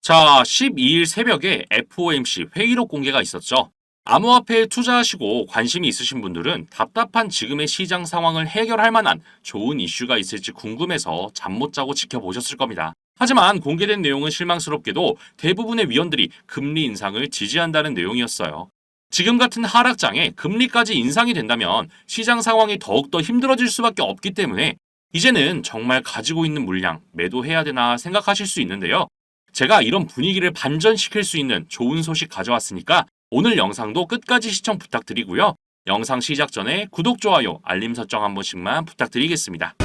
자, 12일 새벽에 FOMC 회의록 공개가 있었죠. 암호화폐에 투자하시고 관심이 있으신 분들은 답답한 지금의 시장 상황을 해결할 만한 좋은 이슈가 있을지 궁금해서 잠 못 자고 지켜보셨을 겁니다. 하지만 공개된 내용은 실망스럽게도 대부분의 위원들이 금리 인상을 지지한다는 내용이었어요. 지금 같은 하락장에 금리까지 인상이 된다면 시장 상황이 더욱더 힘들어질 수밖에 없기 때문에 이제는 정말 가지고 있는 물량 매도해야 되나 생각하실 수 있는데요. 제가 이런 분위기를 반전시킬 수 있는 좋은 소식 가져왔으니까 오늘 영상도 끝까지 시청 부탁드리고요. 영상 시작 전에 구독, 좋아요, 알림 설정 한 번씩만 부탁드리겠습니다.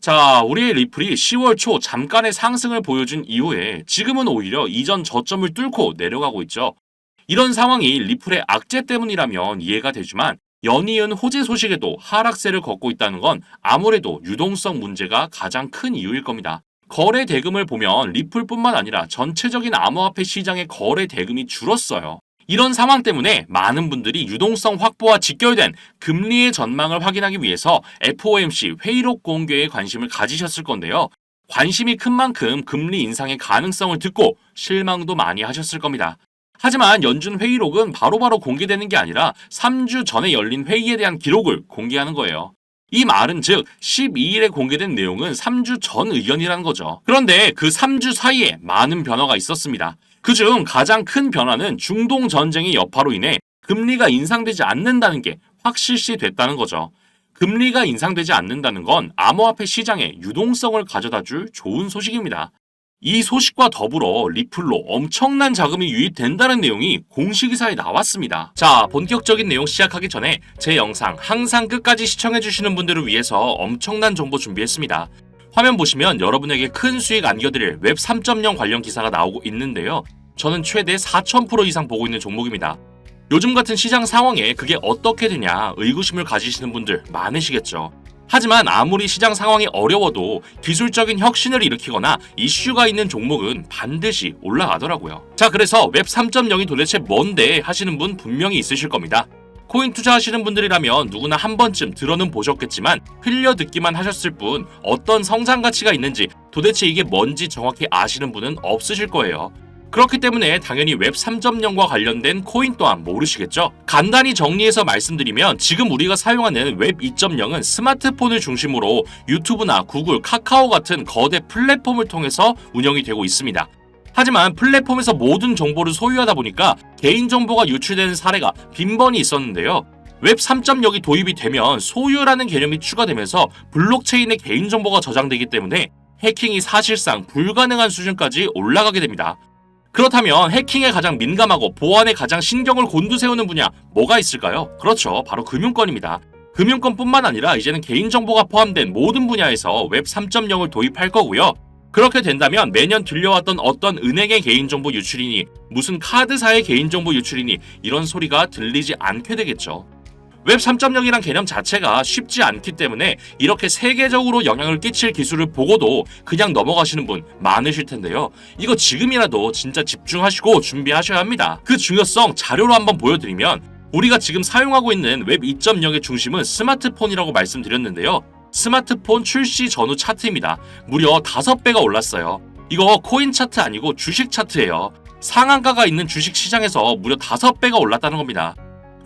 자, 우리의 리플이 10월 초 잠깐의 상승을 보여준 이후에 지금은 오히려 이전 저점을 뚫고 내려가고 있죠. 이런 상황이 리플의 악재 때문이라면 이해가 되지만 연이은 호재 소식에도 하락세를 걷고 있다는 건 아무래도 유동성 문제가 가장 큰 이유일 겁니다. 거래 대금을 보면 리플뿐만 아니라 전체적인 암호화폐 시장의 거래 대금이 줄었어요. 이런 상황 때문에 많은 분들이 유동성 확보와 직결된 금리의 전망을 확인하기 위해서 FOMC 회의록 공개에 관심을 가지셨을 건데요. 관심이 큰 만큼 금리 인상의 가능성을 듣고 실망도 많이 하셨을 겁니다. 하지만 연준 회의록은 바로바로 공개되는 게 아니라 3주 전에 열린 회의에 대한 기록을 공개하는 거예요. 이 말은 즉 12일에 공개된 내용은 3주 전 의견이라는 거죠. 그런데 그 3주 사이에 많은 변화가 있었습니다. 그중 가장 큰 변화는 중동 전쟁의 여파로 인해 금리가 인상되지 않는다는 게 확실시 됐다는 거죠. 금리가 인상되지 않는다는 건 암호화폐 시장에 유동성을 가져다 줄 좋은 소식입니다. 이 소식과 더불어 리플로 엄청난 자금이 유입된다는 내용이 공식기사에 나왔습니다. 자, 본격적인 내용 시작하기 전에 제 영상 항상 끝까지 시청해주시는 분들을 위해서 엄청난 정보 준비했습니다. 화면 보시면 여러분에게 큰 수익 안겨드릴 웹 3.0 관련 기사가 나오고 있는데요. 저는 최대 4000% 이상 보고 있는 종목입니다. 요즘 같은 시장 상황에 그게 어떻게 되냐 의구심을 가지시는 분들 많으시겠죠. 하지만 아무리 시장 상황이 어려워도 기술적인 혁신을 일으키거나 이슈가 있는 종목은 반드시 올라가더라고요. 자, 그래서 웹 3.0이 도대체 뭔데 하시는 분 분명히 있으실 겁니다. 코인 투자하시는 분들이라면 누구나 한 번쯤 들어는 보셨겠지만 흘려 듣기만 하셨을 뿐 어떤 성장 가치가 있는지 도대체 이게 뭔지 정확히 아시는 분은 없으실 거예요. 그렇기 때문에 당연히 웹 3.0과 관련된 코인 또한 모르시겠죠? 간단히 정리해서 말씀드리면 지금 우리가 사용하는 웹 2.0은 스마트폰을 중심으로 유튜브나 구글, 카카오 같은 거대 플랫폼을 통해서 운영이 되고 있습니다. 하지만 플랫폼에서 모든 정보를 소유하다 보니까 개인정보가 유출되는 사례가 빈번히 있었는데요. 웹 3.0이 도입이 되면 소유라는 개념이 추가되면서 블록체인의 개인정보가 저장되기 때문에 해킹이 사실상 불가능한 수준까지 올라가게 됩니다. 그렇다면 해킹에 가장 민감하고 보안에 가장 신경을 곤두세우는 분야 뭐가 있을까요? 그렇죠. 바로 금융권입니다. 금융권뿐만 아니라 이제는 개인정보가 포함된 모든 분야에서 웹 3.0을 도입할 거고요. 그렇게 된다면 매년 들려왔던 어떤 은행의 개인정보 유출이니 무슨 카드사의 개인정보 유출이니 이런 소리가 들리지 않게 되겠죠. 웹 3.0이란 개념 자체가 쉽지 않기 때문에 이렇게 세계적으로 영향을 끼칠 기술을 보고도 그냥 넘어가시는 분 많으실 텐데요. 이거 지금이라도 진짜 집중하시고 준비하셔야 합니다. 그 중요성 자료로 한번 보여드리면 우리가 지금 사용하고 있는 웹 2.0의 중심은 스마트폰이라고 말씀드렸는데요. 스마트폰 출시 전후 차트입니다. 무려 5배가 올랐어요. 이거 코인 차트 아니고 주식 차트예요. 상한가가 있는 주식 시장에서 무려 5배가 올랐다는 겁니다.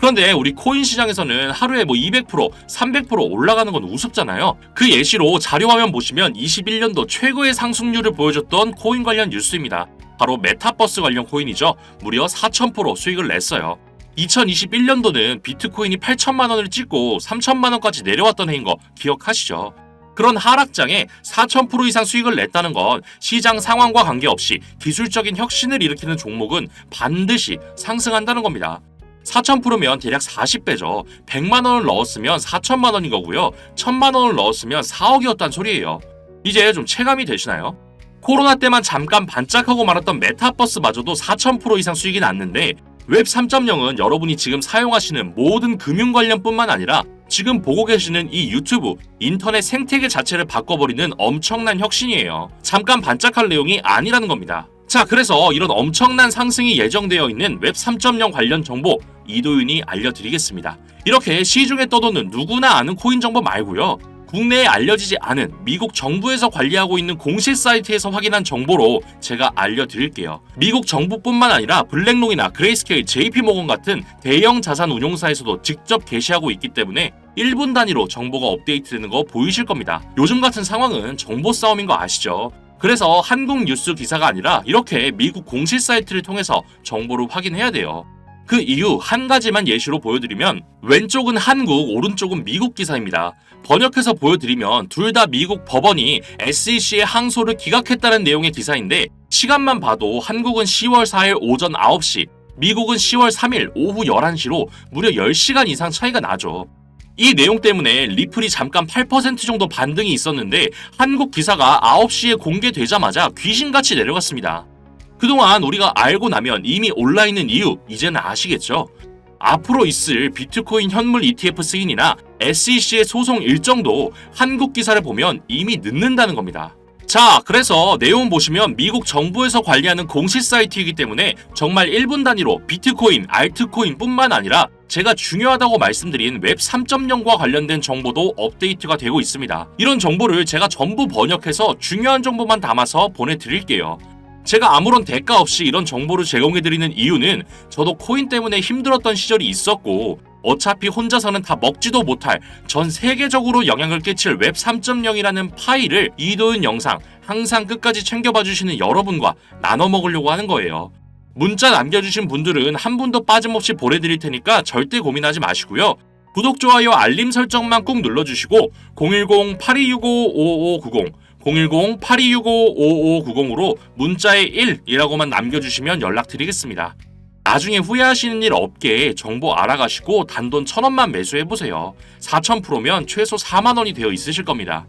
그런데 우리 코인 시장에서는 하루에 200%, 300% 올라가는 건 우습잖아요. 그 예시로 자료화면 보시면 21년도 최고의 상승률을 보여줬던 코인 관련 뉴스입니다. 바로 메타버스 관련 코인이죠. 무려 4000% 수익을 냈어요. 2021년도는 비트코인이 8천만 원을 찍고 3천만 원까지 내려왔던 해인 거 기억하시죠? 그런 하락장에 4000% 이상 수익을 냈다는 건 시장 상황과 관계없이 기술적인 혁신을 일으키는 종목은 반드시 상승한다는 겁니다. 4000%면 대략 40배죠. 100만 원을 넣었으면 4천만 원인 거고요. 1000만 원을 넣었으면 4억이었단 소리예요. 이제 좀 체감이 되시나요? 코로나 때만 잠깐 반짝하고 말았던 메타버스마저도 4000% 이상 수익이 났는데 웹 3.0은 여러분이 지금 사용하시는 모든 금융 관련뿐만 아니라 지금 보고 계시는 이 유튜브, 인터넷 생태계 자체를 바꿔버리는 엄청난 혁신이에요. 잠깐 반짝할 내용이 아니라는 겁니다. 자, 그래서 이런 엄청난 상승이 예정되어 있는 웹 3.0 관련 정보 이도윤이 알려드리겠습니다. 이렇게 시중에 떠도는 누구나 아는 코인 정보 말고요. 국내에 알려지지 않은 미국 정부에서 관리하고 있는 공식 사이트에서 확인한 정보로 제가 알려드릴게요. 미국 정부뿐만 아니라 블랙록이나 그레이스케일, JP모건 같은 대형 자산 운용사에서도 직접 게시하고 있기 때문에 1분 단위로 정보가 업데이트되는 거 보이실 겁니다. 요즘 같은 상황은 정보 싸움인 거 아시죠? 그래서 한국 뉴스 기사가 아니라 이렇게 미국 공식 사이트를 통해서 정보를 확인해야 돼요. 그 이유 한 가지만 예시로 보여드리면 왼쪽은 한국, 오른쪽은 미국 기사입니다. 번역해서 보여드리면 둘 다 미국 법원이 SEC의 항소를 기각했다는 내용의 기사인데 시간만 봐도 한국은 10월 4일 오전 9시, 미국은 10월 3일 오후 11시로 무려 10시간 이상 차이가 나죠. 이 내용 때문에 리플이 잠깐 8% 정도 반등이 있었는데 한국 기사가 9시에 공개되자마자 귀신같이 내려갔습니다. 그동안 우리가 알고 나면 이미 올라있는 이유 이제는 아시겠죠? 앞으로 있을 비트코인 현물 ETF 승인이나 SEC의 소송 일정도 한국 기사를 보면 이미 늦는다는 겁니다. 자, 그래서 내용 보시면 미국 정부에서 관리하는 공식 사이트이기 때문에 정말 1분 단위로 비트코인, 알트코인 뿐만 아니라 제가 중요하다고 말씀드린 웹 3.0과 관련된 정보도 업데이트가 되고 있습니다. 이런 정보를 제가 전부 번역해서 중요한 정보만 담아서 보내드릴게요. 제가 아무런 대가 없이 이런 정보를 제공해드리는 이유는 저도 코인 때문에 힘들었던 시절이 있었고 어차피 혼자서는 다 먹지도 못할 전 세계적으로 영향을 끼칠 웹 3.0이라는 파일을 이도윤 영상 항상 끝까지 챙겨봐 주시는 여러분과 나눠 먹으려고 하는 거예요. 문자 남겨주신 분들은 한 분도 빠짐없이 보내드릴 테니까 절대 고민하지 마시고요. 구독, 좋아요, 알림 설정만 꾹 눌러주시고 010-8265-5590 010-8265-5590으로 문자에 1이라고만 남겨주시면 연락드리겠습니다. 나중에 후회하시는 일 없게 정보 알아가시고 단돈 1,000원만 매수해보세요. 4,000%면 최소 4만원이 되어 있으실 겁니다.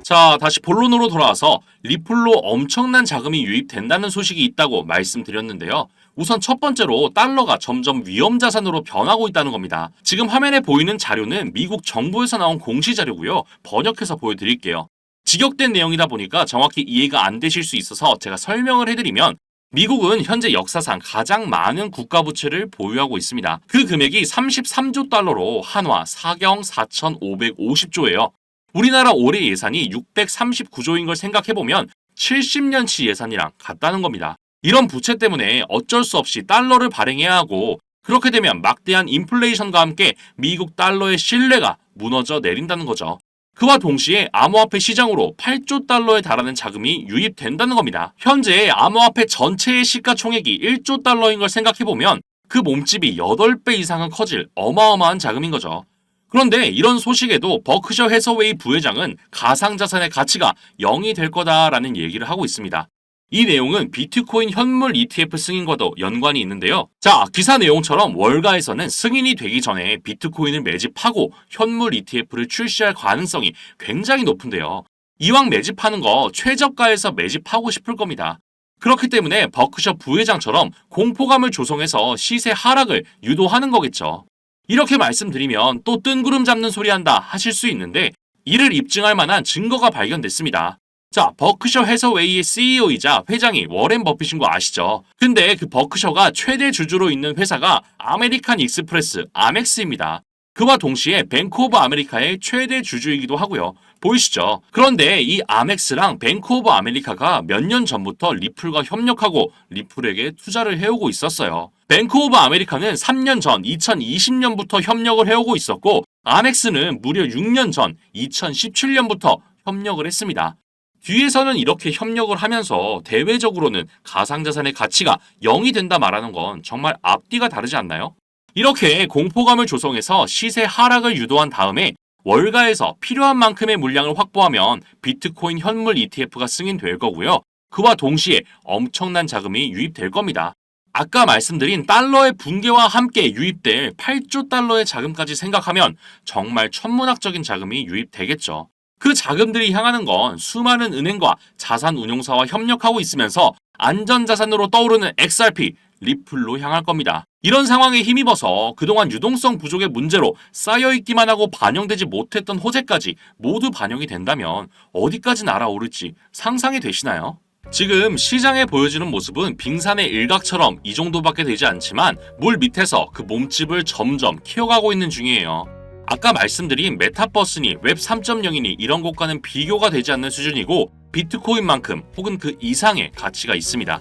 자, 다시 본론으로 돌아와서 리플로 엄청난 자금이 유입된다는 소식이 있다고 말씀드렸는데요. 우선 첫 번째로 달러가 점점 위험자산으로 변하고 있다는 겁니다. 지금 화면에 보이는 자료는 미국 정부에서 나온 공시 자료고요. 번역해서 보여드릴게요. 직역된 내용이다 보니까 정확히 이해가 안 되실 수 있어서 제가 설명을 해드리면 미국은 현재 역사상 가장 많은 국가부채를 보유하고 있습니다. 그 금액이 33조 달러로 한화 4경 4,550조예요. 우리나라 올해 예산이 639조인 걸 생각해보면 70년치 예산이랑 같다는 겁니다. 이런 부채 때문에 어쩔 수 없이 달러를 발행해야 하고 그렇게 되면 막대한 인플레이션과 함께 미국 달러의 신뢰가 무너져 내린다는 거죠. 그와 동시에 암호화폐 시장으로 8조 달러에 달하는 자금이 유입된다는 겁니다. 현재 암호화폐 전체의 시가총액이 1조 달러인 걸 생각해보면 그 몸집이 8배 이상은 커질 어마어마한 자금인 거죠. 그런데 이런 소식에도 버크셔 해서웨이 부회장은 가상자산의 가치가 0이 될 거다라는 얘기를 하고 있습니다. 이 내용은 비트코인 현물 ETF 승인과도 연관이 있는데요. 자, 기사 내용처럼 월가에서는 승인이 되기 전에 비트코인을 매집하고 현물 ETF를 출시할 가능성이 굉장히 높은데요. 이왕 매집하는 거 최저가에서 매집하고 싶을 겁니다. 그렇기 때문에 버크셔 부회장처럼 공포감을 조성해서 시세 하락을 유도하는 거겠죠. 이렇게 말씀드리면 또 뜬구름 잡는 소리 한다 하실 수 있는데 이를 입증할 만한 증거가 발견됐습니다. 자, 버크셔 해서웨이의 CEO이자 회장이 워렌 버핏인 거 아시죠? 근데 그 버크셔가 최대 주주로 있는 회사가 아메리칸 익스프레스, 아멕스입니다. 그와 동시에 뱅크 오브 아메리카의 최대 주주이기도 하고요. 보이시죠? 그런데 이 아멕스랑 뱅크 오브 아메리카가 몇 년 전부터 리플과 협력하고 리플에게 투자를 해오고 있었어요. 뱅크 오브 아메리카는 3년 전 2020년부터 협력을 해오고 있었고 아멕스는 무려 6년 전 2017년부터 협력을 했습니다. 뒤에서는 이렇게 협력을 하면서 대외적으로는 가상자산의 가치가 0이 된다 말하는 건 정말 앞뒤가 다르지 않나요? 이렇게 공포감을 조성해서 시세 하락을 유도한 다음에 월가에서 필요한 만큼의 물량을 확보하면 비트코인 현물 ETF가 승인될 거고요. 그와 동시에 엄청난 자금이 유입될 겁니다. 아까 말씀드린 달러의 붕괴와 함께 유입될 8조 달러의 자금까지 생각하면 정말 천문학적인 자금이 유입되겠죠. 그 자금들이 향하는 건 수많은 은행과 자산 운용사와 협력하고 있으면서 안전자산으로 떠오르는 XRP, 리플로 향할 겁니다. 이런 상황에 힘입어서 그동안 유동성 부족의 문제로 쌓여있기만 하고 반영되지 못했던 호재까지 모두 반영이 된다면 어디까지 날아오를지 상상이 되시나요? 지금 시장에 보여지는 모습은 빙산의 일각처럼 이 정도밖에 되지 않지만 물 밑에서 그 몸집을 점점 키워가고 있는 중이에요. 아까 말씀드린 메타버스니 웹 3.0이니 이런 것과는 비교가 되지 않는 수준이고 비트코인만큼 혹은 그 이상의 가치가 있습니다.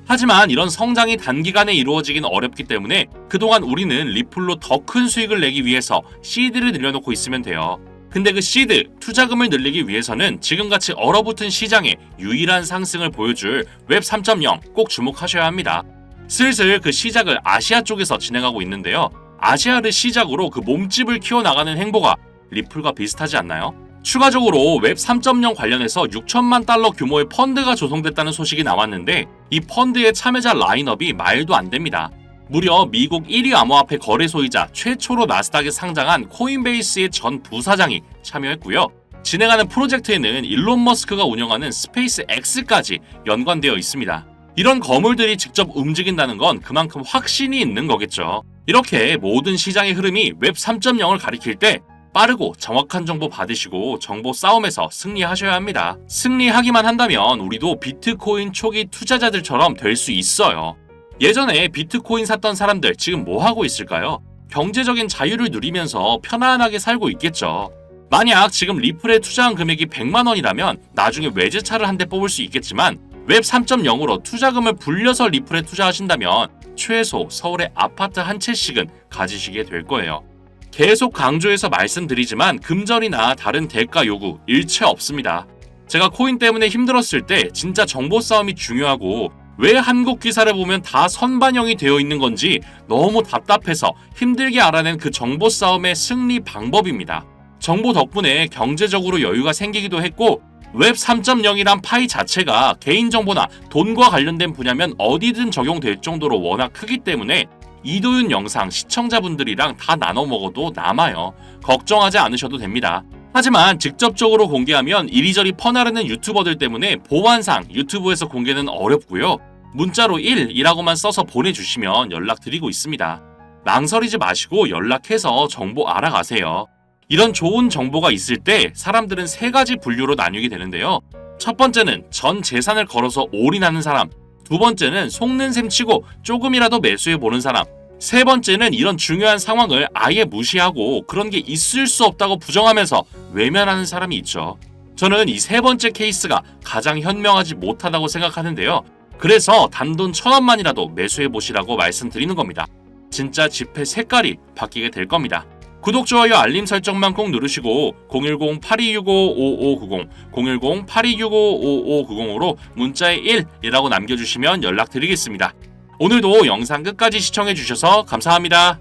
하지만 이런 성장이 단기간에 이루어지긴 어렵기 때문에 그동안 우리는 리플로 더 큰 수익을 내기 위해서 시드를 늘려놓고 있으면 돼요. 근데 그 시드, 투자금을 늘리기 위해서는 지금같이 얼어붙은 시장에 유일한 상승을 보여줄 웹 3.0 꼭 주목하셔야 합니다. 슬슬 그 시작을 아시아 쪽에서 진행하고 있는데요. 아시아를 시작으로 그 몸집을 키워나가는 행보가 리플과 비슷하지 않나요? 추가적으로 웹 3.0 관련해서 6천만 달러 규모의 펀드가 조성됐다는 소식이 나왔는데 이 펀드의 참여자 라인업이 말도 안 됩니다. 무려 미국 1위 암호화폐 거래소이자 최초로 나스닥에 상장한 코인베이스의 전 부사장이 참여했고요. 진행하는 프로젝트에는 일론 머스크가 운영하는 스페이스 X까지 연관되어 있습니다. 이런 거물들이 직접 움직인다는 건 그만큼 확신이 있는 거겠죠. 이렇게 모든 시장의 흐름이 웹 3.0을 가리킬 때 빠르고 정확한 정보 받으시고 정보 싸움에서 승리하셔야 합니다. 승리하기만 한다면 우리도 비트코인 초기 투자자들처럼 될 수 있어요. 예전에 비트코인 샀던 사람들 지금 뭐 하고 있을까요? 경제적인 자유를 누리면서 편안하게 살고 있겠죠. 만약 지금 리플에 투자한 금액이 100만 원이라면 나중에 외제차를 한 대 뽑을 수 있겠지만 웹 3.0으로 투자금을 불려서 리플에 투자하신다면 최소 서울의 아파트 한 채씩은 가지시게 될 거예요. 계속 강조해서 말씀드리지만 금전이나 다른 대가 요구 일체 없습니다. 제가 코인 때문에 힘들었을 때 진짜 정보 싸움이 중요하고 왜 한국 기사를 보면 다 선반영이 되어 있는 건지 너무 답답해서 힘들게 알아낸 그 정보 싸움의 승리 방법입니다. 정보 덕분에 경제적으로 여유가 생기기도 했고 웹 3.0이란 파이 자체가 개인정보나 돈과 관련된 분야면 어디든 적용될 정도로 워낙 크기 때문에 이도윤 영상 시청자분들이랑 다 나눠 먹어도 남아요. 걱정하지 않으셔도 됩니다. 하지만 직접적으로 공개하면 이리저리 퍼나르는 유튜버들 때문에 보안상 유튜브에서 공개는 어렵고요. 문자로 1이라고만 써서 보내주시면 연락드리고 있습니다. 망설이지 마시고 연락해서 정보 알아가세요. 이런 좋은 정보가 있을 때 사람들은 세 가지 분류로 나뉘게 되는데요. 첫 번째는 전 재산을 걸어서 올인하는 사람, 두 번째는 속는 셈 치고 조금이라도 매수해보는 사람, 세 번째는 이런 중요한 상황을 아예 무시하고 그런 게 있을 수 없다고 부정하면서 외면하는 사람이 있죠. 저는 이 세 번째 케이스가 가장 현명하지 못하다고 생각하는데요. 그래서 단돈 1,000원만이라도 매수해보시라고 말씀드리는 겁니다. 진짜 지폐 색깔이 바뀌게 될 겁니다. 구독, 좋아요, 알림 설정만 꼭 누르시고 010-8265-5590, 010-8265-5590으로 문자에 1이라고 남겨주시면 연락드리겠습니다. 오늘도 영상 끝까지 시청해주셔서 감사합니다.